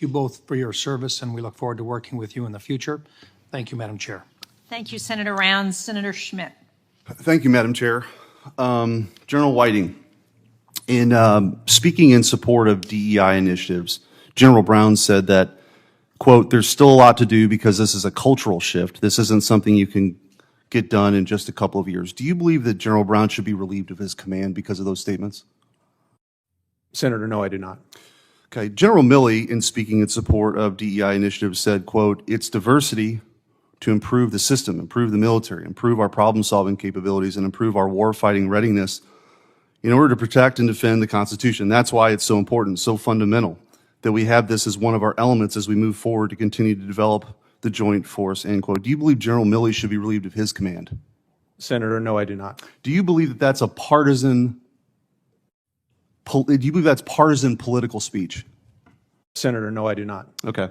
you both for your service, and we look forward to working with you in the future. Thank you, Madam Chair. Thank you, Senator Rounds. Senator Schmidt. Thank you, Madam Chair. General Whiting, in speaking in support of DEI initiatives, General Brown said that, quote, "There's still a lot to do because this is a cultural shift. This isn't something you can get done in just a couple of years." Do you believe that General Brown should be relieved of his command because of those statements? Senator, no, I do not. Okay. General Milley, in speaking in support of DEI initiatives, said, quote, "It's diversity to improve the system, improve the military, improve our problem-solving capabilities, and improve our war-fighting readiness in order to protect and defend the Constitution. That's why it's so important, so fundamental, that we have this as one of our elements as we move forward to continue to develop the joint force," end quote. Do you believe General Milley should be relieved of his command? Senator, no, I do not. Do you believe that that's partisan political speech? Senator, no, I do not. Okay.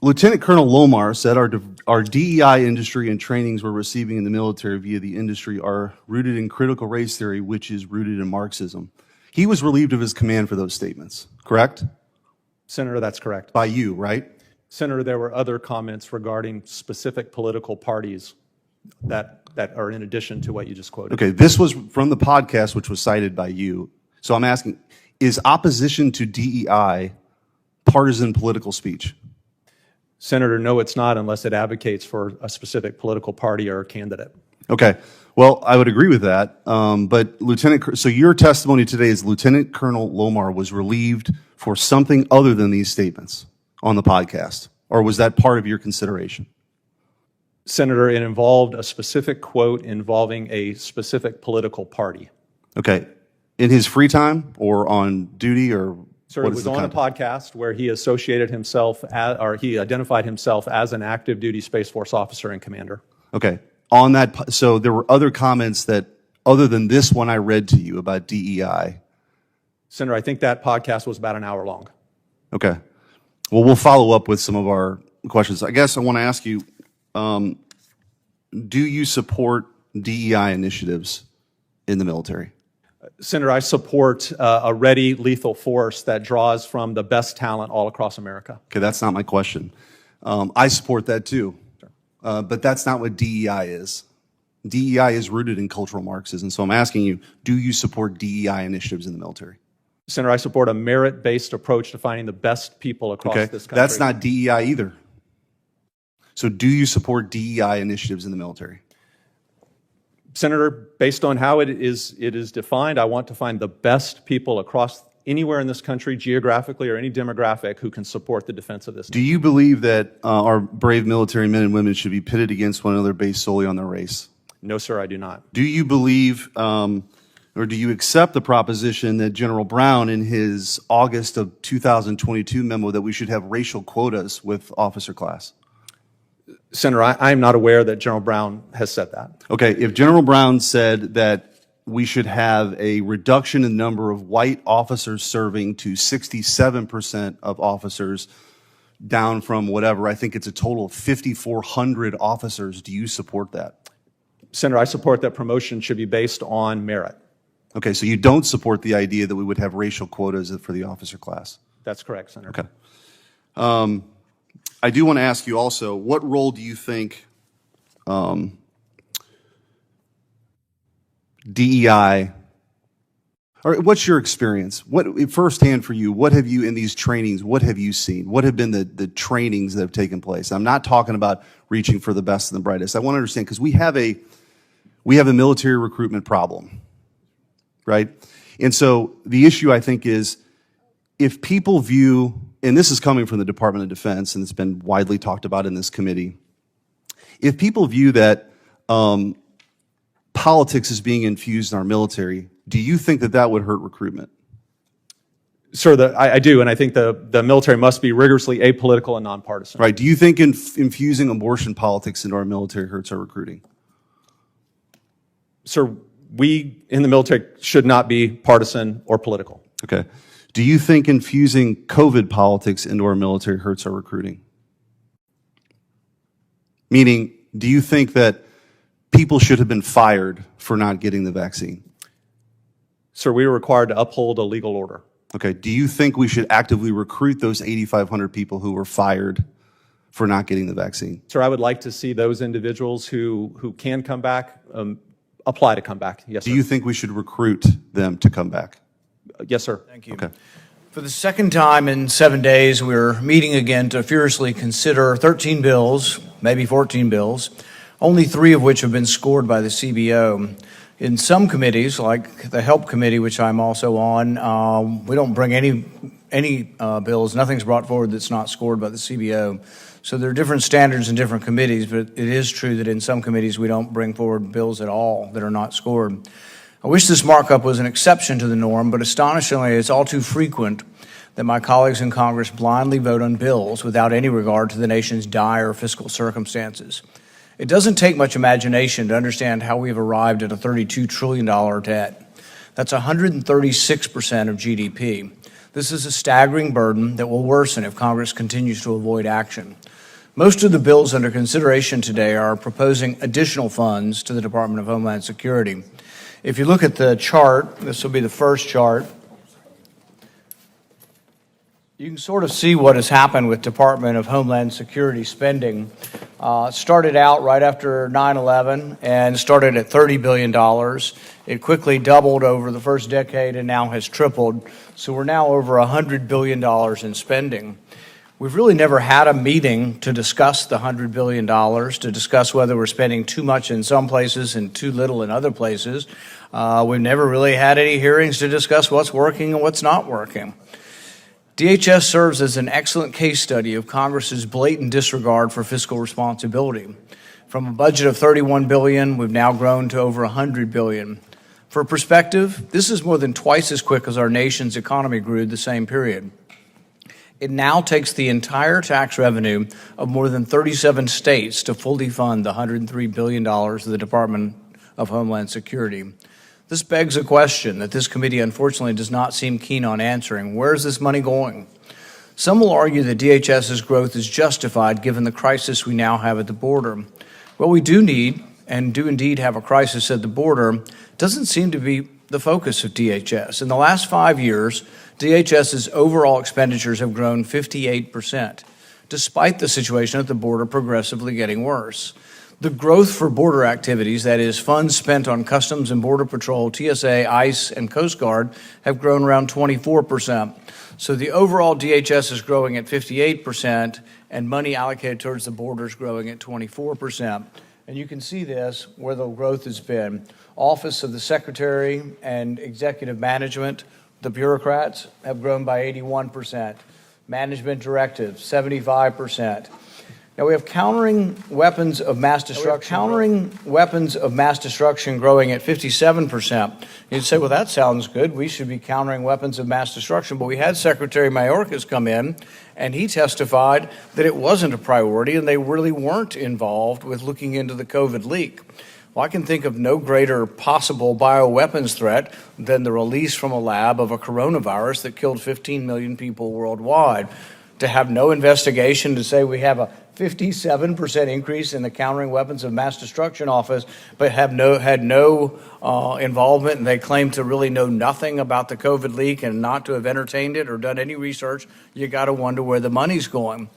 Lieutenant Colonel Lomar said our DEI industry and trainings we're receiving in the military via the industry are rooted in critical race theory, which is rooted in Marxism. He was relieved of his command for those statements, correct? Senator, that's correct. By you, right? Senator, there were other comments regarding specific political parties that are in addition to what you just quoted. Okay, this was from the podcast, which was cited by you. So I'm asking, is opposition to DEI partisan political speech? Senator, no, it's not unless it advocates for a specific political party or candidate. Okay, well, I would agree with that. But so your testimony today is Lieutenant Colonel Lomar was relieved for something other than these statements on the podcast, or was that part of your consideration? Senator, it involved a specific quote involving a specific political party. Okay, in his free time or on duty, or Sir, it was on a podcast where he associated himself or he identified himself as an active duty Space Force officer and commander. Okay, on that, so there were other comments that, other than this one I read to you about DEI. Senator, I think that podcast was about an hour long. Okay, well, we'll follow up with some of our questions. I guess I want to ask you, do you support DEI initiatives in the military? Senator, I support a ready, lethal force that draws from the best talent all across America. Okay, that's not my question. I support that too, but that's not what DEI is. DEI is rooted in cultural Marxism, so I'm asking you, do you support DEI initiatives in the military? Senator, I support a merit-based approach to finding the best people across this country. That's not DEI either. So do you support DEI initiatives in the military? Senator, based on how it is defined, I want to find the best people across anywhere in this country, geographically or any demographic, who can support the defense of this nation. Do you believe that our brave military men and women should be pitted against one another based solely on their race? No, sir, I do not. Do you believe, or do you accept the proposition that General Brown, in his August of 2022 memo, that we should have racial quotas with officer class? Senator, I am not aware that General Brown has said that. Okay, if General Brown said that we should have a reduction in the number of white officers serving to 67% of officers, down from whatever, I think it's a total of 5,400 officers, do you support that? Senator, I support that promotion should be based on merit. Okay, so you don't support the idea that we would have racial quotas for the officer class? That's correct, Senator. Okay. I do want to ask you also, what role do you think DEI, or what's your experience? What, firsthand for you, what have you, in these trainings, what have you seen? What have been the trainings that have taken place? I'm not talking about reaching for the best and the brightest. I want to understand, because we have a military recruitment problem, right? And so the issue, I think, is if people view, and this is coming from the Department of Defense, and it's been widely talked about in this committee, if people view that politics is being infused in our military, do you think that that would hurt recruitment? Sir, I do, and I think the military must be rigorously apolitical and nonpartisan. Right. Do you think infusing abortion politics into our military hurts our recruiting? Sir, we in the military should not be partisan or political. Okay. Do you think infusing COVID politics into our military hurts our recruiting? Meaning, do you think that people should have been fired for not getting the vaccine? Sir, we are required to uphold a legal order. Okay. Do you think we should actively recruit those 8,500 people who were fired for not getting the vaccine? Sir, I would like to see those individuals who can come back apply to come back. Yes, sir. Do you think we should recruit them to come back? Yes, sir. Thank you. Okay. For the second time in 7 days, we're meeting again to furiously consider 13 bills, maybe 14 bills, only 3 of which have been scored by the CBO. In some committees, like the Help Committee, which I'm also on, we don't bring any bills. Nothing's brought forward that's not scored by the CBO. So there are different standards in different committees, but it is true that in some committees we don't bring forward bills at all that are not scored. I wish this markup was an exception to the norm, but astonishingly, it's all too frequent that my colleagues in Congress blindly vote on bills without any regard to the nation's dire fiscal circumstances. It doesn't take much imagination to understand how we've arrived at a $32 trillion debt. That's 136% of GDP. This is a staggering burden that will worsen if Congress continues to avoid action. Most of the bills under consideration today are proposing additional funds to the Department of Homeland Security. If you look at the chart, this will be the first chart, you can sort of see what has happened with Department of Homeland Security spending. Started out right after 9/11 and started at $30 billion. It quickly doubled over the first decade and now has tripled. So we're now over $100 billion in spending. We've really never had a meeting to discuss the $100 billion, to discuss whether we're spending too much in some places and too little in other places. We've never really had any hearings to discuss what's working and what's not working. DHS serves as an excellent case study of Congress's blatant disregard for fiscal responsibility. From a budget of $31 billion, we've now grown to over $100 billion. For perspective, this is more than twice as quick as our nation's economy grew the same period. It now takes the entire tax revenue of more than 37 states to fully fund the $103 billion of the Department of Homeland Security. This begs a question that this committee unfortunately does not seem keen on answering. Where is this money going? Some will argue that DHS's growth is justified given the crisis we now have at the border. What we do need, and do indeed have a crisis at the border, doesn't seem to be the focus of DHS. In the last 5 years, DHS's overall expenditures have grown 58%, despite the situation at the border progressively getting worse. The growth for border activities, that is, funds spent on Customs and Border Patrol, TSA, ICE, and Coast Guard, have grown around 24%. So the overall DHS is growing at 58%, and money allocated towards the border is growing at 24%. And you can see this, where the growth has been. Office of the Secretary and Executive Management, the bureaucrats, have grown by 81%. Management directives, 75%. Now we have countering weapons of mass destruction. Growing at 57%. You'd say, well, that sounds good. We should be countering weapons of mass destruction. But we had Secretary Mayorkas come in, and he testified that it wasn't a priority, and they really weren't involved with looking into the COVID leak. Well, I can think of no greater possible bioweapons threat than the release from a lab of a coronavirus that killed 15 million people worldwide. To have no investigation, to say we have a 57% increase in the Countering Weapons of Mass Destruction Office, but had no involvement, and they claim to really know nothing about the COVID leak and not to have entertained it or done any research, you got to wonder where the money's going.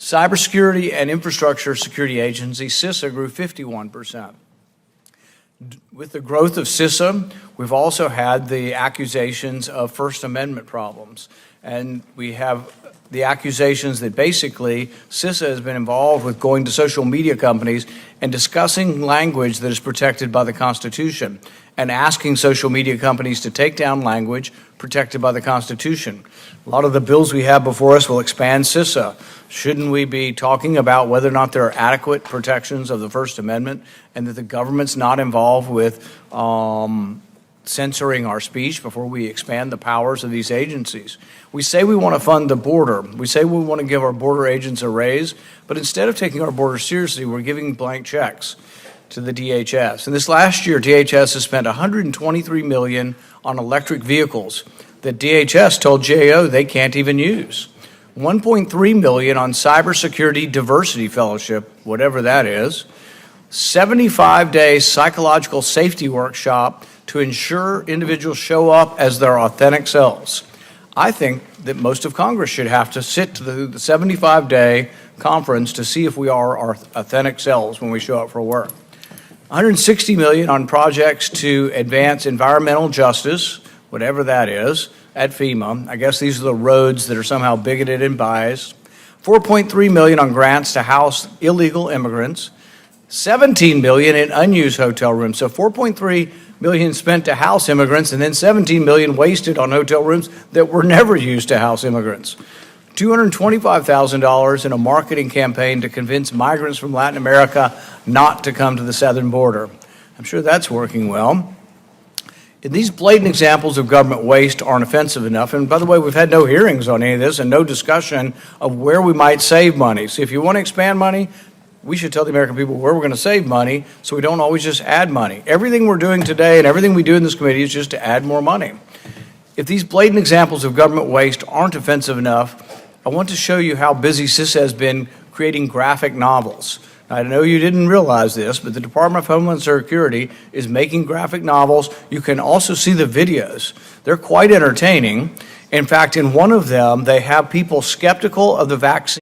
Cybersecurity and Infrastructure Security Agency, CISA, grew 51%. With the growth of CISA, we've also had the accusations of First Amendment problems. And we have the accusations that basically CISA has been involved with going to social media companies and discussing language that is protected by the Constitution and asking social media companies to take down language protected by the Constitution. A lot of the bills we have before us will expand CISA. Shouldn't we be talking about whether or not there are adequate protections of the First Amendment and that the government's not involved with censoring our speech before we expand the powers of these agencies? We say we want to fund the border. We say we want to give our border agents a raise, but instead of taking our border seriously, we're giving blank checks to the DHS. And this last year, DHS has spent $123 million on electric vehicles that DHS told GAO they can't even use. $1.3 million on cybersecurity diversity fellowship, whatever that is. 75-day psychological safety workshop to ensure individuals show up as their authentic selves. I think that most of Congress should have to sit through the 75-day conference to see if we are our authentic selves when we show up for work. $160 million on projects to advance environmental justice, whatever that is, at FEMA. I guess these are the roads that are somehow bigoted and biased. $4.3 million on grants to house illegal immigrants. $17 million in unused hotel rooms. So $4.3 million spent to house immigrants, and then $17 million wasted on hotel rooms that were never used to house immigrants. $225,000 in a marketing campaign to convince migrants from Latin America not to come to the southern border. I'm sure that's working well. And these blatant examples of government waste aren't offensive enough. And by the way, we've had no hearings on any of this and no discussion of where we might save money. So if you want to expand money, we should tell the American people where we're going to save money so we don't always just add money. Everything we're doing today and everything we do in this committee is just to add more money. If these blatant examples of government waste aren't offensive enough, I want to show you how busy CIS has been creating graphic novels. I know you didn't realize this, but the Department of Homeland Security is making graphic novels. You can also see the videos. They're quite entertaining. In fact, in one of them, they have people skeptical of the vaccine.